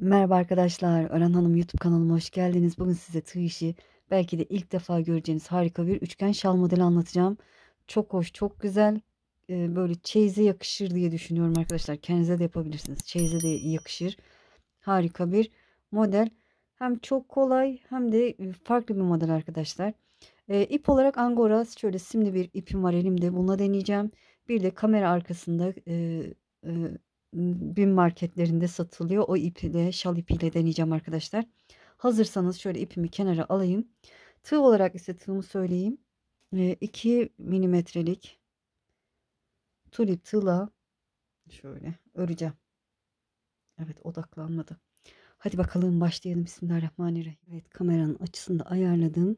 Merhaba arkadaşlar, Ören Hanım YouTube kanalıma hoş geldiniz. Bugün size tığ işi, belki de ilk defa göreceğiniz harika bir üçgen şal modeli anlatacağım. Çok hoş, çok güzel. Böyle çeyize yakışır diye düşünüyorum arkadaşlar. Kendinize de yapabilirsiniz. Çeyize de yakışır. Harika bir model. Hem çok kolay hem de farklı bir model arkadaşlar. İp olarak angora, şöyle simli bir ipim var elimde. Bununla deneyeceğim. Bir de kamera arkasında e, BİM marketlerinde satılıyor. O iple, şal ipiyle deneyeceğim arkadaşlar. Hazırsanız şöyle ipimi kenara alayım. Tığ olarak ise tığımı söyleyeyim. 2 milimetrelik tulip tığla şöyle öreceğim. Evet, odaklanmadı. Hadi bakalım başlayalım. Bismillahirrahmanirrahim. Evet, kameranın açısını da ayarladım.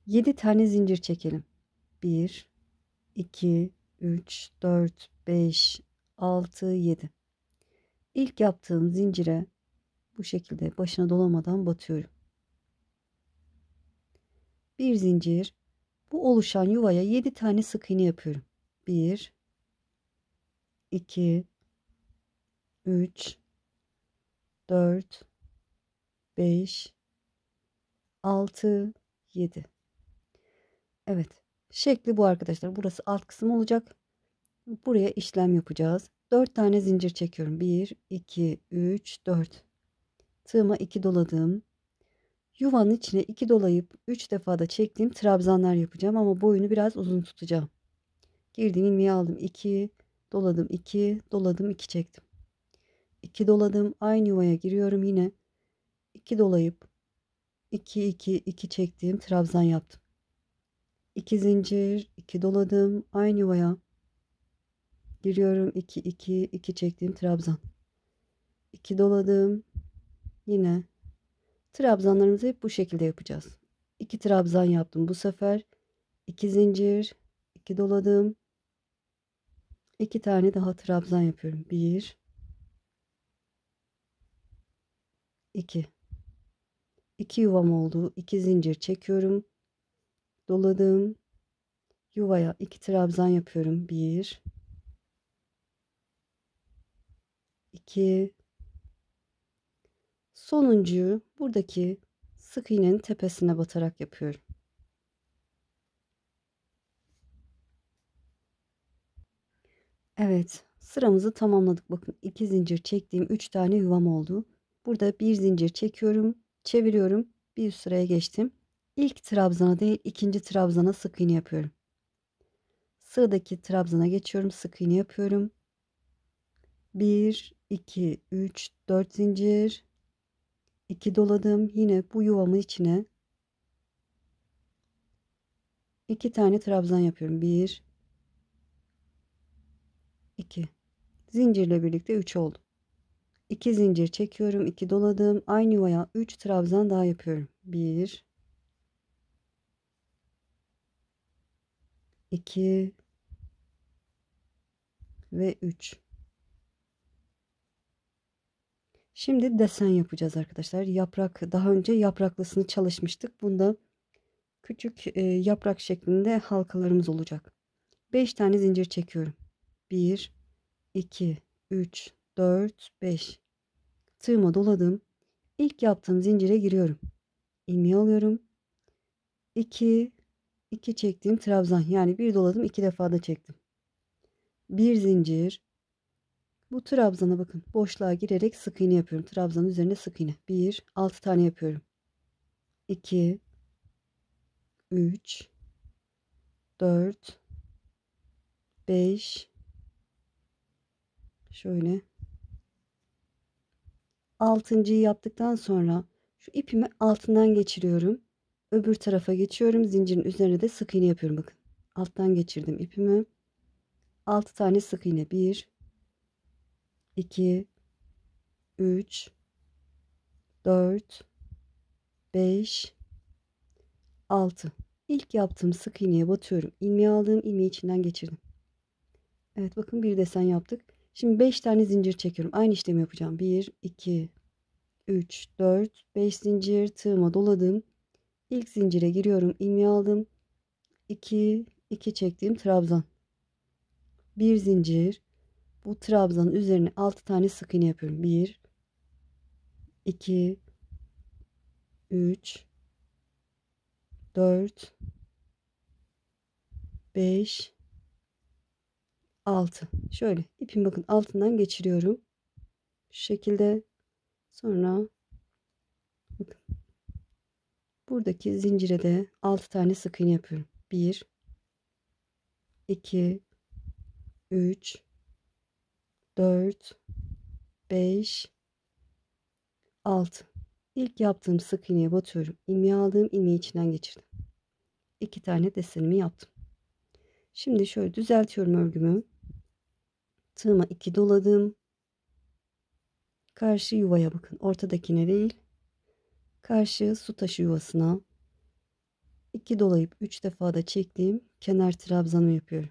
7 tane zincir çekelim. 1, 2, 3, 4, 5, 6, 7. İlk yaptığım zincire bu şekilde başına dolamadan batıyorum. Bir zincir, bu oluşan yuvaya 7 tane sık iğne yapıyorum. 1, 2, 3, 4, 5, 6, 7. Evet, şekli bu arkadaşlar. Burası alt kısım olacak. Buraya işlem yapacağız. 4 tane zincir çekiyorum. 1, 2, 3, 4. Tığıma 2 doladım. Yuvanın içine 2 dolayıp 3 defa da çektiğim trabzanlar yapacağım ama boyunu biraz uzun tutacağım. Girdim, ilmeği aldım, 2 doladım, 2 doladım, 2 çektim. 2 doladım, aynı yuvaya giriyorum, yine 2 dolayıp 2 2 2 çektiğim trabzan yaptım. 2 zincir, 2 doladım, aynı yuvaya giriyorum, 2 2 2 çektiğim trabzan. 2 doladım, yine trabzanlarımızı hep bu şekilde yapacağız. 2 trabzan yaptım bu sefer. 2 zincir, 2 doladım. 2 tane daha trabzan yapıyorum. 1, 2. 2 yuvam oldu. 2 zincir çekiyorum. Doladım. Yuvaya 2 trabzan yapıyorum. 1, 2. Sonuncuyu buradaki sık iğnenin tepesine batarak yapıyorum. Evet, sıramızı tamamladık. Bakın, 2 zincir çektiğim 3 tane yuvam oldu. Burada bir zincir çekiyorum, çeviriyorum. Bir üst sıraya geçtim. İlk trabzana değil, ikinci trabzana sık iğne yapıyorum. Sıradaki trabzana geçiyorum, sık iğne yapıyorum. 1, 2, 3, 4 zincir, 2 doladım. Yine bu yuvamın içine 2 tane trabzan yapıyorum. 1, 2. Zincirle birlikte 3 oldu. 2 zincir çekiyorum, 2 doladım. Aynı yuvaya 3 trabzan daha yapıyorum. 1, 2 ve 3. Şimdi desen yapacağız arkadaşlar. Yaprak, daha önce yapraklısını çalışmıştık. Bunda küçük yaprak şeklinde halkalarımız olacak. 5 tane zincir çekiyorum. 1, 2, 3, 4, 5. Tığıma doladım. İlk yaptığım zincire giriyorum. İlmeği alıyorum. 2, 2 çektiğim trabzan, yani bir doladım, 2 defa da çektim. Bir zincir. Bu trabzana bakın, boşluğa girerek sık iğne yapıyorum. Trabzanın üzerine sık iğne. 1, 6 tane yapıyorum. 2, 3, 4, 5, şöyle 6.'yı yaptıktan sonra şu ipimi altından geçiriyorum. Öbür tarafa geçiyorum. Zincirin üzerine de sık iğne yapıyorum. Bakın, alttan geçirdim ipimi. 6 tane sık iğne. 1, 2, 3, 4, 5, 6. İlk yaptığım sık iğneye batıyorum. İlmeği aldım, ilmeği içinden geçirdim. Evet, bakın, bir desen yaptık. Şimdi 5 tane zincir çekiyorum. Aynı işlemi yapacağım. 1, 2, 3, 4, 5 zincir, tığıma doladım. İlk zincire giriyorum. İlmeği aldım. 2, 2 çektiğim trabzan. Bir zincir. Bu trabzanın üzerine 6 tane sık iğne yapıyorum. 1, 2, 3, 4, 5, 6. Şöyle ipin bakın altından geçiriyorum. Şu şekilde. Sonra bakın buradaki zincire de 6 tane sık iğne yapıyorum. 1, 2, 3, 4, 5, 6. İlk yaptığım sık iğneye batıyorum. İlmeği aldım, ilmeği içinden geçirdim. 2 tane desenimi yaptım. Şimdi şöyle düzeltiyorum örgümü. Tığıma 2 doladım. Karşı yuvaya bakın. Ortadakine değil. Karşı su taşı yuvasına 2 dolayıp 3 defa da çektiğim kenar trabzanımı yapıyorum.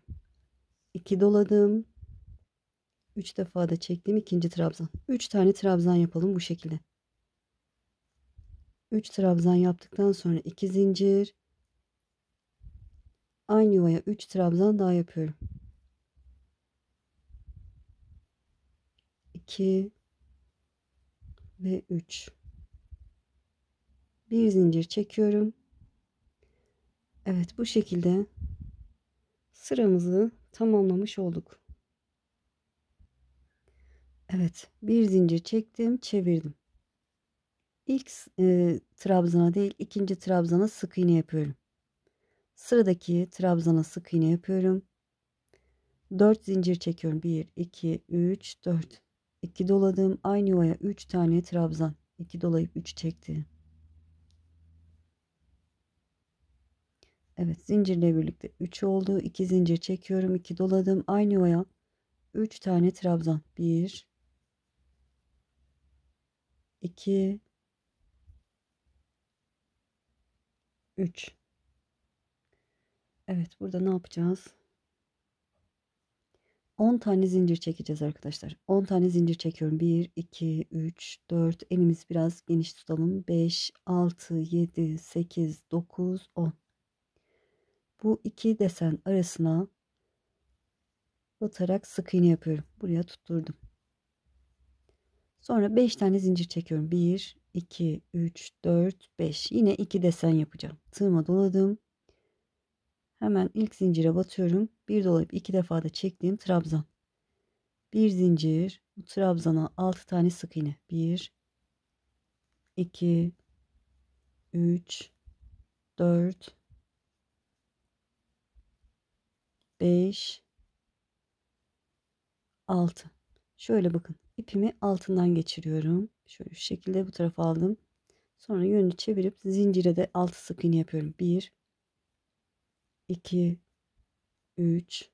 2 doladım. 3 defa da çektiğim ikinci trabzan. 3 tane trabzan yapalım bu şekilde. 3 trabzan yaptıktan sonra 2 zincir. Aynı yuvaya 3 trabzan daha yapıyorum. 2 ve 3. Bir zincir çekiyorum. Evet, bu şekilde sıramızı tamamlamış olduk. Evet, bir zincir çektim, çevirdim. İlk trabzana değil, ikinci trabzana sık iğne yapıyorum. Sıradaki trabzana sık iğne yapıyorum. 4 zincir çekiyorum. 1, 2, 3, 4. 2 doladım. Aynı yuvaya 3 tane trabzan. 2 dolayıp 3 çektim. Evet, zincirle birlikte 3 oldu. 2 zincir çekiyorum. 2 doladım. Aynı yuvaya 3 tane trabzan. 1, 2, 3. Evet, burada ne yapacağız? 10 tane zincir çekeceğiz arkadaşlar. 10 tane zincir çekiyorum. 1, 2, 3, 4. Elimiz biraz geniş tutalım. 5, 6, 7, 8, 9, 10. Bu iki desen arasına batarak sık iğne yapıyorum. Buraya tutturdum. Sonra 5 tane zincir çekiyorum. 1, 2, 3, 4, 5. Yine 2 desen yapacağım. Tığıma doladım. Hemen ilk zincire batıyorum. Bir dolayıp 2 defa da çektiğim trabzan. Bir zincir. Bu trabzana 6 tane sık iğne. 1, 2, 3, 4, 5, 6. Şöyle bakın. İpimi altından geçiriyorum. Şöyle şu şekilde bu tarafa aldım. Sonra yönünü çevirip zincire de 6 sık iğne yapıyorum. 1, 2, 3,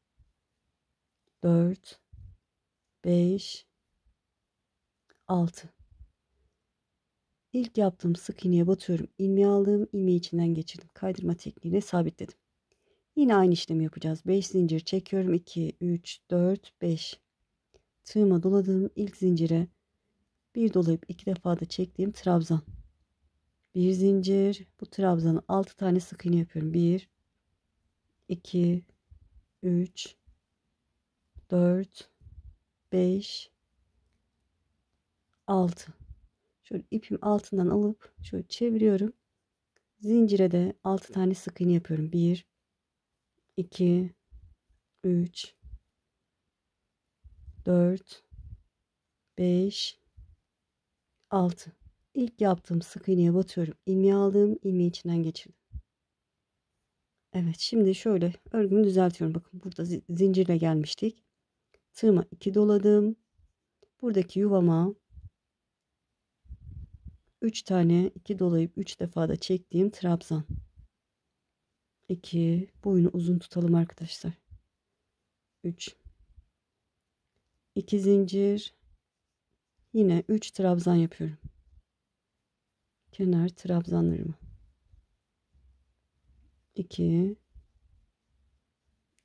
4, 5, 6. İlk yaptığım sık iğneye batıyorum. İlmeği aldım. İlmeği içinden geçirdim. Kaydırma tekniğiyle sabitledim. Yine aynı işlemi yapacağız. 5 zincir çekiyorum. 2, 3, 4, 5. Tığıma doladığım ilk zincire bir dolayıp 2 defa da çektiğim trabzan. Bir zincir. Bu trabzana 6 tane sık iğne yapıyorum. 1, 2, 3, 4, 5, 6. Şöyle ipim altından alıp şöyle çeviriyorum. Zincire de 6 tane sık iğne yapıyorum. 1, 2, 3, 4, 5, 6. İlk yaptığım sık iğneye batıyorum. İlmeği aldım, ilmeği içinden geçirdim. Evet, şimdi şöyle örgümü düzeltiyorum. Bakın burada zincirle gelmiştik. Tığıma 2 doladım. Buradaki yuvama 3 tane 2 dolayıp 3 defa da çektiğim trabzan. 2, boyunu uzun tutalım arkadaşlar. 3, 2 zincir, yine 3 trabzan yapıyorum. Kenar trabzanlarımı. 2,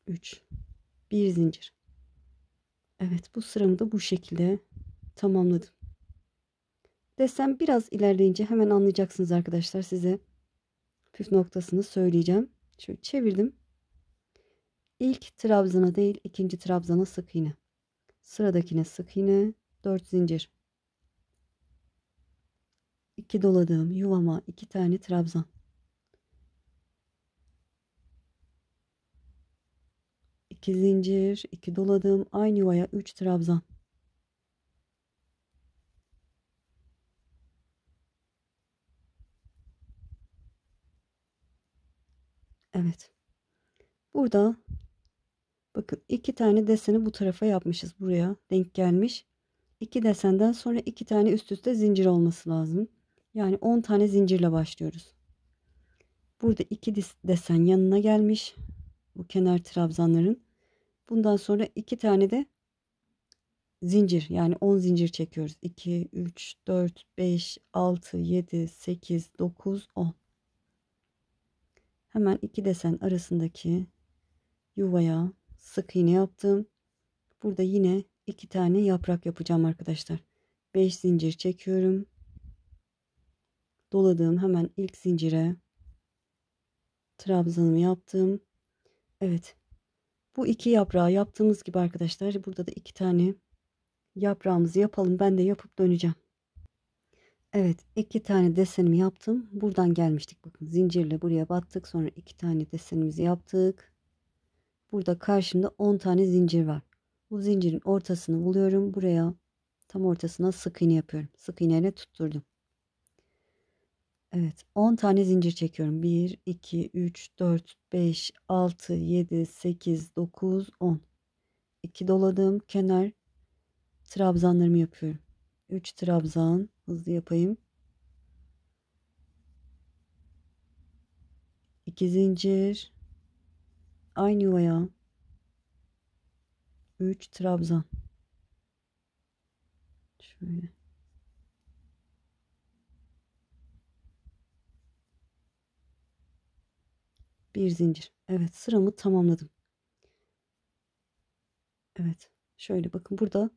3, bir zincir. Evet, bu sıramı da bu şekilde tamamladım. Desem biraz ilerleyince hemen anlayacaksınız arkadaşlar. Size püf noktasını söyleyeceğim. Şöyle çevirdim. İlk trabzana değil, ikinci trabzana sık iğne. Sıradakine sık iğne, 4 zincir. 2 doladığım yuvama 2 tane trabzan. 2 zincir, 2 doladığım aynı yuvaya 3 trabzan. Evet. Burada bakın 2 tane deseni bu tarafa yapmışız. Buraya denk gelmiş. 2 desenden sonra 2 tane üst üste zincir olması lazım. Yani 10 tane zincirle başlıyoruz. Burada 2 desen yanına gelmiş. Bu kenar trabzanların. Bundan sonra 2 tane de zincir, yani 10 zincir çekiyoruz. 2, 3, 4, 5, 6, 7, 8, 9, 10. Hemen 2 desen arasındaki yuvaya sık iğne yaptım. Burada yine 2 tane yaprak yapacağım arkadaşlar. 5 zincir çekiyorum. Doladığım hemen ilk zincire trabzanımı yaptım. Evet. Bu iki yaprağı yaptığımız gibi arkadaşlar burada da 2 tane yaprağımızı yapalım. Ben de yapıp döneceğim. Evet, 2 tane desenimi yaptım. Buradan gelmiştik. Bakın zincirle buraya battık. Sonra 2 tane desenimizi yaptık. Burada karşımda 10 tane zincir var. Bu zincirin ortasını buluyorum. Buraya tam ortasına sık iğne yapıyorum. Sık iğneyle tutturdum. Evet, 10 tane zincir çekiyorum. 1, 2, 3, 4, 5, 6, 7, 8, 9, 10. 2 doladığım kenar trabzanlarımı yapıyorum. 3 trabzan hızlı yapayım. 2 zincir aynı yuvaya 3 trabzan. Şöyle. Bir zincir. Evet, sıramı tamamladım. Evet. Şöyle bakın burada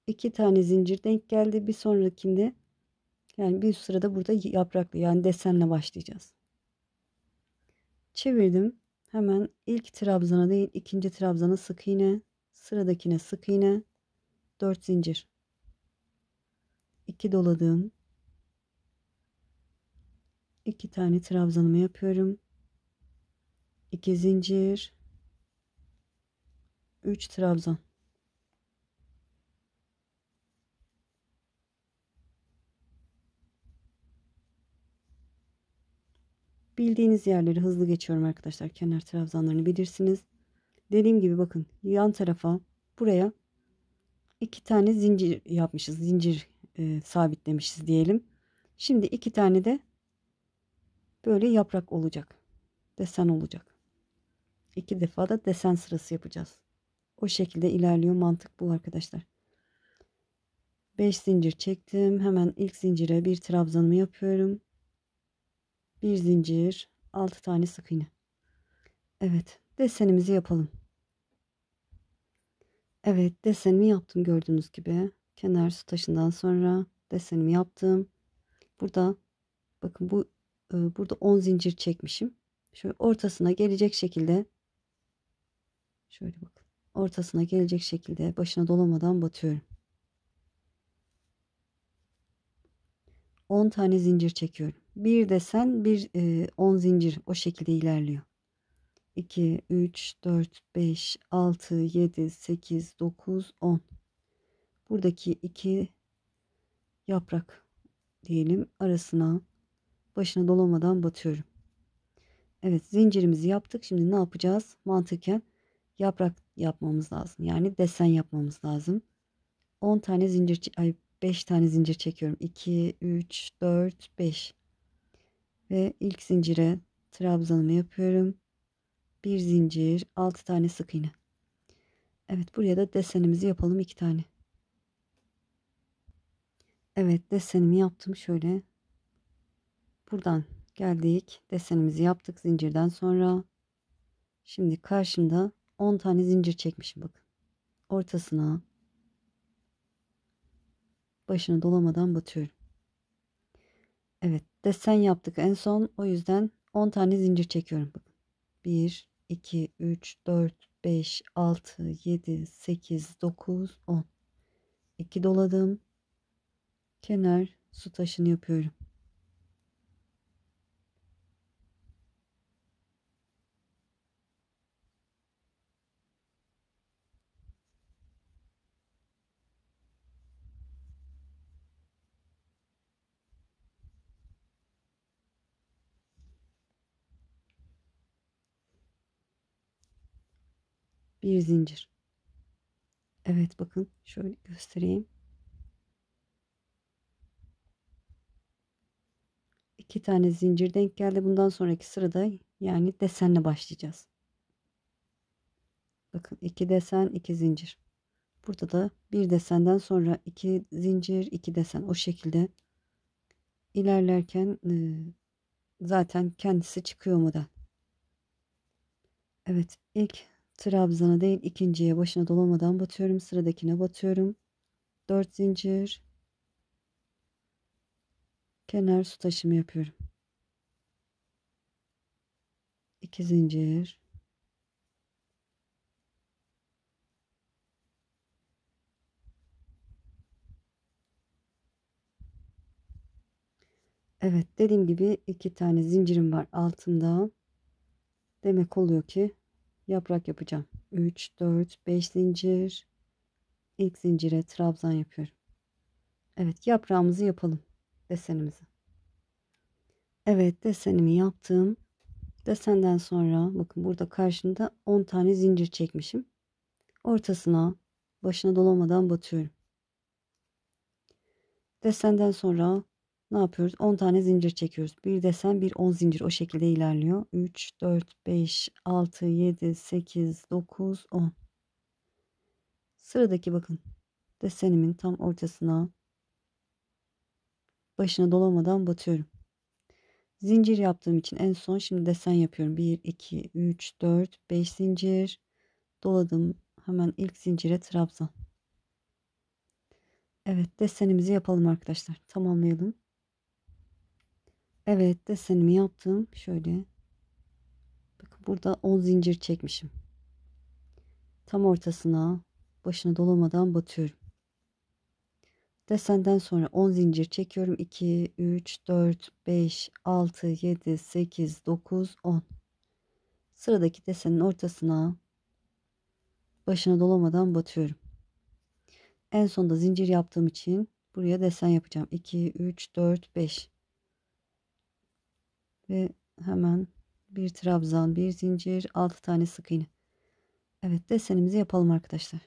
2 tane zincir denk geldi. Bir sonrakinde yani bir üst sırada burada yapraklı yani desenle başlayacağız. Çevirdim. Hemen ilk trabzana değil ikinci trabzana sık iğne. Sıradakine sık iğne. 4 zincir. 2 doladığım 2 tane trabzanımı yapıyorum. 2 zincir. 3 trabzan. Bildiğiniz yerleri hızlı geçiyorum arkadaşlar. Kenar trabzanlarını bilirsiniz. Dediğim gibi bakın yan tarafa buraya 2 tane zincir yapmışız. Zincir sabitlemişiz diyelim. Şimdi 2 tane de böyle yaprak olacak. Desen olacak. 2 defa da desen sırası yapacağız. O şekilde ilerliyor. Mantık bu arkadaşlar. 5 zincir çektim. Hemen ilk zincire bir trabzanımı yapıyorum. Bir zincir, 6 tane sık iğne. Evet, desenimizi yapalım. Evet, desenimi yaptım gördüğünüz gibi. Kenar su taşından sonra desenimi yaptım. Burada bakın burada 10 zincir çekmişim. Şöyle ortasına gelecek şekilde şöyle bakın. Ortasına gelecek şekilde başına dolamadan batıyorum. 10 tane zincir çekiyorum. Bir desen, bir 10 zincir o şekilde ilerliyor. 2, 3, 4, 5, 6, 7, 8, 9, 10. Buradaki 2 yaprak diyelim arasına başına dolamadan batıyorum. Evet, zincirimizi yaptık. Şimdi ne yapacağız? Mantıken yaprak yapmamız lazım. Yani desen yapmamız lazım. 10 tane zincir, 5 tane zincir çekiyorum. 2, 3, 4, 5. Ve ilk zincire trabzanımı yapıyorum. Bir zincir, 6 tane sık iğne. Evet, buraya da desenimizi yapalım 2 tane. Evet, desenimi yaptım şöyle. Buradan geldik. Desenimizi yaptık zincirden sonra. Şimdi karşımda 10 tane zincir çekmişim bakın. Ortasına başını dolamadan batıyorum. Evet, desen yaptık en son. O yüzden 10 tane zincir çekiyorum bakın. 1, 2, 3, 4, 5, 6, 7, 8, 9, 10. 2 doladım. Kenar su taşını yapıyorum. Bir zincir. Evet, bakın şöyle göstereyim. 2 tane zincir denk geldi. Bundan sonraki sırada yani desenle başlayacağız. Bakın 2 desen 2 zincir. Burada da bir desenden sonra 2 zincir 2 desen, o şekilde ilerlerken zaten kendisi çıkıyor model. Evet, ilk trabzana değil ikinciye başına dolamadan batıyorum. Sıradakine batıyorum. 4 zincir, kenar su taşımı yapıyorum. 2 zincir, evet, dediğim gibi 2 tane zincirim var altında. Demek oluyor ki yaprak yapacağım. 3 4 5 zincir, ilk zincire trabzan yapıyorum. Evet, yaprağımızı yapalım, desenimizi. Evet, desenimi yaptım. Desenden sonra bakın burada karşımda 10 tane zincir çekmişim. Ortasına başına dolamadan batıyorum. Desenden sonra ne yapıyoruz? 10 tane zincir çekiyoruz. Bir desen bir 10 zincir, o şekilde ilerliyor. 3 4 5 6 7 8 9 10. Sıradaki bakın desenimin tam ortasına başına dolamadan batıyorum. Zincir yaptığım için en son şimdi desen yapıyorum. 1 2 3 4 5 zincir doladım. Hemen ilk zincire trabzan. Evet, desenimizi yapalım arkadaşlar. Tamamlayalım. Evet, desenimi yaptım. Şöyle. Bakın burada 10 zincir çekmişim. Tam ortasına başına dolamadan batıyorum. Desenden sonra 10 zincir çekiyorum. 2, 3, 4, 5, 6, 7, 8, 9, 10. Sıradaki desenin ortasına başına dolamadan batıyorum. En sonda zincir yaptığım için buraya desen yapacağım. 2, 3, 4, 5. Ve hemen bir trabzan, bir zincir, 6 tane sık iğne. Evet, desenimizi yapalım arkadaşlar.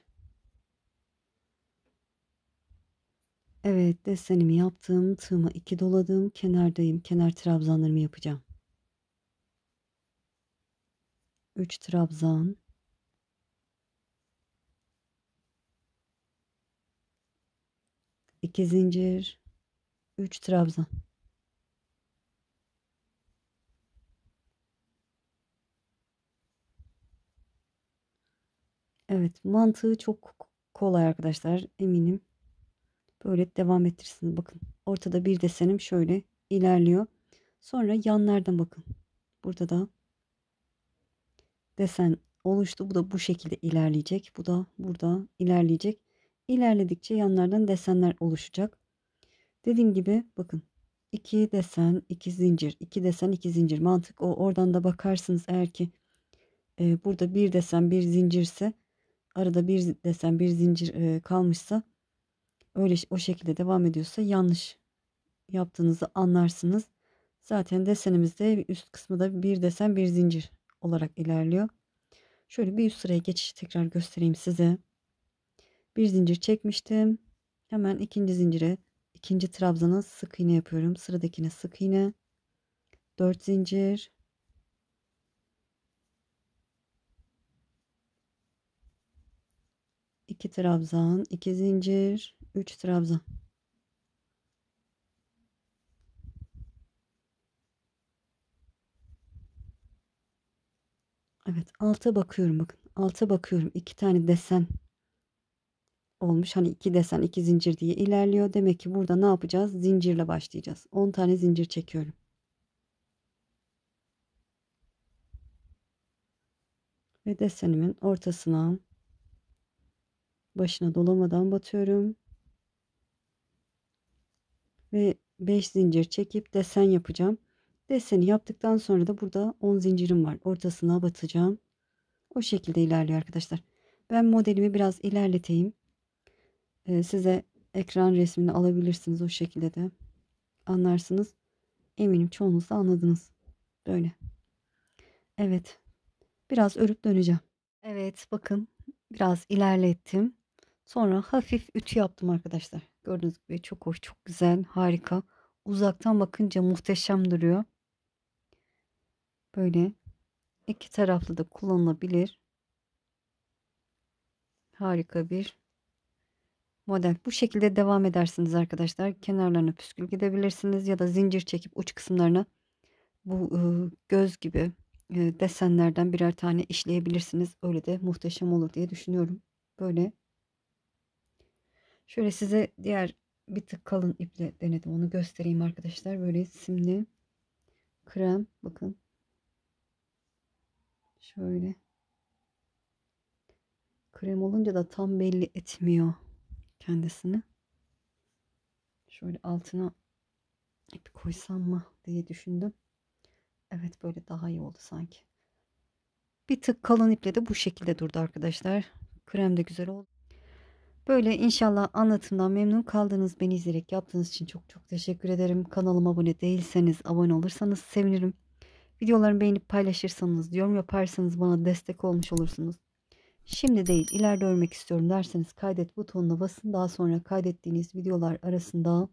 Evet, desenimi yaptım. Tığıma 2 doladım. Kenardayım. Kenar trabzanlarımı yapacağım. 3 trabzan. 2 zincir. 3 trabzan. Evet, mantığı çok kolay arkadaşlar. Eminim böyle devam ettirirsiniz. Bakın ortada bir desenim şöyle ilerliyor. Sonra yanlardan bakın. Burada da desen oluştu. Bu da bu şekilde ilerleyecek. Bu da burada ilerleyecek. İlerledikçe yanlardan desenler oluşacak. Dediğim gibi bakın. 2 desen, 2 zincir, 2 desen, 2 zincir. Mantık o. Oradan da bakarsınız eğer ki burada bir desen, bir zincirse, arada bir desen, bir zincir kalmışsa, öyle o şekilde devam ediyorsa yanlış yaptığınızı anlarsınız. Zaten desenimizde üst kısmı da bir desen, bir zincir olarak ilerliyor. Şöyle bir üst sıraya geçişi tekrar göstereyim size. Bir zincir çekmiştim. Hemen ikinci zincire, ikinci trabzana sık iğne yapıyorum. Sıradakine sık iğne. 4 zincir. 2 trabzan, 2 zincir, 3 trabzan. Evet, alta bakıyorum bakın. Alta bakıyorum. 2 tane desen olmuş. Hani 2 desen 2 zincir diye ilerliyor. Demek ki burada ne yapacağız? Zincirle başlayacağız. 10 tane zincir çekiyorum. Ve desenimin ortasına başına dolamadan batıyorum. Ve 5 zincir çekip desen yapacağım. Deseni yaptıktan sonra da burada 10 zincirim var. Ortasına batacağım. O şekilde ilerliyor arkadaşlar. Ben modelimi biraz ilerleteyim. Size ekran resmini alabilirsiniz, o şekilde de anlarsınız. Eminim çoğunuz da anladınız. Böyle. Evet. Biraz örüp döneceğim. Evet, bakın biraz ilerlettim. Sonra hafif ütü yaptım arkadaşlar. Gördüğünüz gibi çok hoş, çok güzel, harika. Uzaktan bakınca muhteşem duruyor. Böyle iki taraflı da kullanılabilir. Harika bir model. Bu şekilde devam edersiniz arkadaşlar. Kenarlarına püskül gidebilirsiniz ya da zincir çekip uç kısımlarına bu göz gibi desenlerden birer tane işleyebilirsiniz. Öyle de muhteşem olur diye düşünüyorum. Böyle şöyle size diğer bir tık kalın iple denedim. Onu göstereyim arkadaşlar. Böyle simli krem, bakın şöyle krem olunca da tam belli etmiyor kendisini. Şöyle altına ip koysam mı diye düşündüm. Evet, böyle daha iyi oldu sanki. Bir tık kalın iple de bu şekilde durdu arkadaşlar. Krem de güzel oldu. Böyle inşallah anlatımdan memnun kaldınız. Beni izleyerek yaptığınız için çok çok teşekkür ederim. Kanalıma abone değilseniz abone olursanız sevinirim. Videolarımı beğenip paylaşırsanız, yorum yaparsanız bana destek olmuş olursunuz. Şimdi değil, ileride örmek istiyorum derseniz kaydet butonuna basın. Daha sonra kaydettiğiniz videolar arasında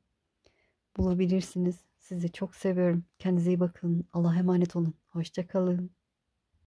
bulabilirsiniz. Sizi çok seviyorum. Kendinize iyi bakın. Allah'a emanet olun. Hoşça kalın.